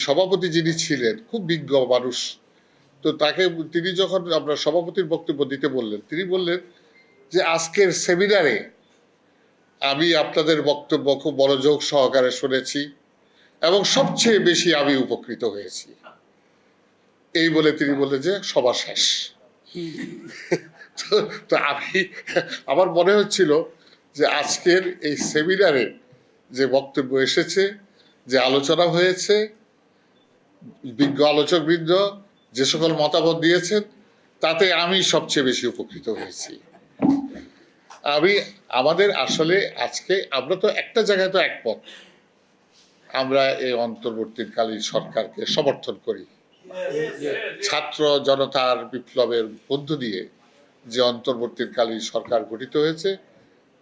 সভাপতি যিনি ছিলেন খুব বিজ্ঞ মানুষ, তো তাকে তিনি যখন আপনার সভাপতির বক্তব্য দিতে বললেন, তিনি বললেন যে আজকের সেমিনারে আমি আপনাদের বক্তব্য খুব মনোযোগ সহকারে শুনেছি এবং সবচেয়ে বেশি আমি উপকৃত হয়েছি। এই বলে তিনি বললেন যে সভা শেষ। তো আমার মনে হচ্ছিল যে আজকের এই সেমিনারে যে বক্তব্য এসেছে, যে আলোচনা হয়েছে, বিজ্ঞ আলোচকবৃন্দ যে সকল মতামত দিয়েছেন, তাতে আমি সবচেয়ে বেশি উপকৃত হয়েছি। আমাদের আসলে আজকে আমরা তো একটা জায়গায় তো একমত, আমরা এই অন্তর্বর্তীকালীন সরকারকে সমর্থন করি। ছাত্র জনতার বিপ্লবের মধ্য দিয়ে যে অন্তর্বর্তীকালীন সরকার গঠিত হয়েছে,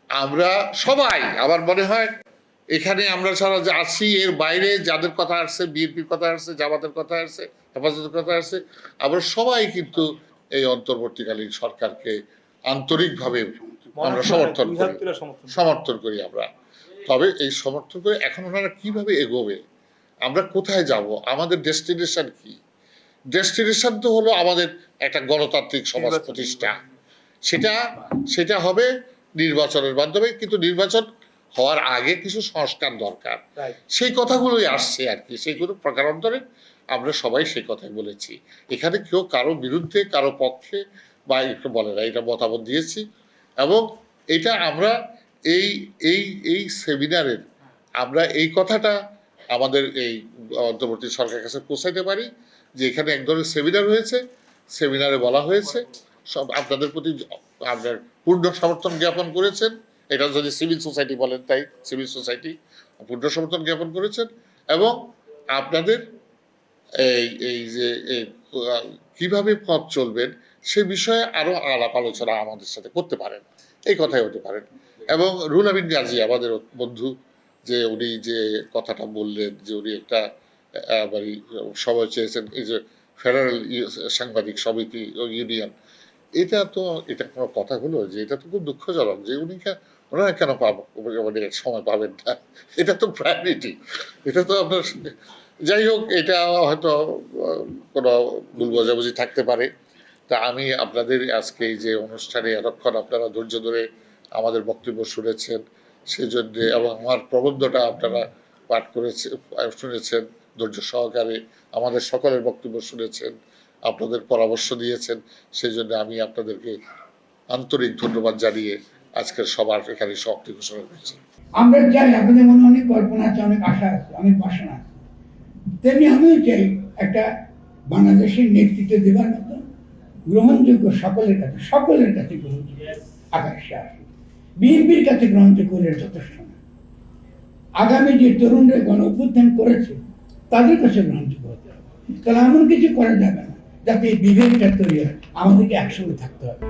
আমরা সবাই, আমার মনে হয় এখানে আমরা যারা আছি, এর বাইরে যাদের কথা আসছে, বিএনপির কথা আসছে, জামাতের কথা আসছে, হেফাজতের কথা আসছে, আমরা সবাই কিন্তু এই অন্তর্বর্তীকালীন সরকারকে আন্তরিকভাবে আমরা সমর্থন করি আমরা। তবে এই সমর্থন করে এখন ওনারা কিভাবে এগোবে, আমরা কোথায় যাব, আমাদের ডেস্টিনেশন কি? ডেস্টিনেশন তো হলো আমাদের একটা গণতান্ত্রিক সমাজ প্রতিষ্ঠা। সেটা হবে নির্বাচনের মাধ্যমে, কিন্তু নির্বাচন হওয়ার আগে কিছু সংস্কার দরকার। সেই কথাগুলোই আসছে আর কি, সেইগুলো প্রকারান্তরে আমরা সবাই সেই কথাই বলেছি। এখানে কেউ কারো বিরুদ্ধে কারো পক্ষে বা একটু বলে না, এটা মতামত দিয়েছি। এবং এটা আমরা এই সেমিনারের আমরা এই কথাটা আমাদের এই অন্তর্বর্তী সরকারের কাছে পৌঁছাইতে পারি যে এখানে এক ধরনের সেমিনার হয়েছে, সেমিনারে বলা হয়েছে সব আপনাদের প্রতি আপনার পূর্ণ সমর্থন জ্ঞাপন করেছেন। এটা যদি সিভিল সোসাইটি বলেন, তাই সিভিল সোসাইটি পূর্ণ সমর্থন জ্ঞাপন করেছেন এবং আপনাদের এই যে কিভাবে পথ চলবেন সে বিষয়ে আরো আলাপ আলোচনা আমাদের সাথে করতে পারেন, এই কথাই হতে পারেন। এবং রুহুল আমিন গাজী আমাদের বন্ধু, যে উনি যে কথাটা বললেন যে উনি একটা সবাই চেয়েছেন, এই যে ফেডারেল সাংবাদিক সমিতি ইউনিয়ন, এটা কোনো কথা হলো যে এটা তো খুব দুঃখজনক যে ওনারা কেন সময় পাবেন না। এটা তো প্রায়োরিটি, এটা তো আপনার, যাই হোক, এটা হয়তো কোনো ভুল বোঝাবুঝি থাকতে পারে। তা আমি আপনাদের আজকে এই যে অনুষ্ঠানে এতক্ষণ আপনারা ধৈর্য ধরে আমাদের বক্তব্য শুনেছেন সেজন্য, এবং আমার প্রবন্ধটা আপনারা পাঠ শুনেছেন ধৈর্য সহকারে, আমাদের সকলের বক্তব্য শুনেছেন, আপনাদের পরামর্শ দিয়েছেন, সেই জন্য আমি আপনাদেরকে আন্তরিক ধন্যবাদ জানিয়ে আজকের সবার এখানে সমাপ্তি ঘোষণা করছি। আমরা চাই, আপনাদের মনে অনেক কল্পনা আছে, অনেক আশা আছে, অনেক বাসনা আছে, তেমনি আমিও চাই একটা বাংলাদেশের নেতৃত্ব দেওয়ার মতো গ্রহণযোগ্য সকলের কাছে গ্রহণযোগ্য আকাশে আসে। বিএনপির কাছে গ্রহণযোগ্য হলে যথেষ্ট না, আগামী যে তরুণরা গণ অভ্যুত্থান করেছে তাদের কাছে গ্রহণযোগ্য হতে হবে। তাহলে এমন কিছু করা যাবে না যাতে এই বিভেদটা তৈরি হয়, আমাদেরকে একসঙ্গে থাকতে হবে।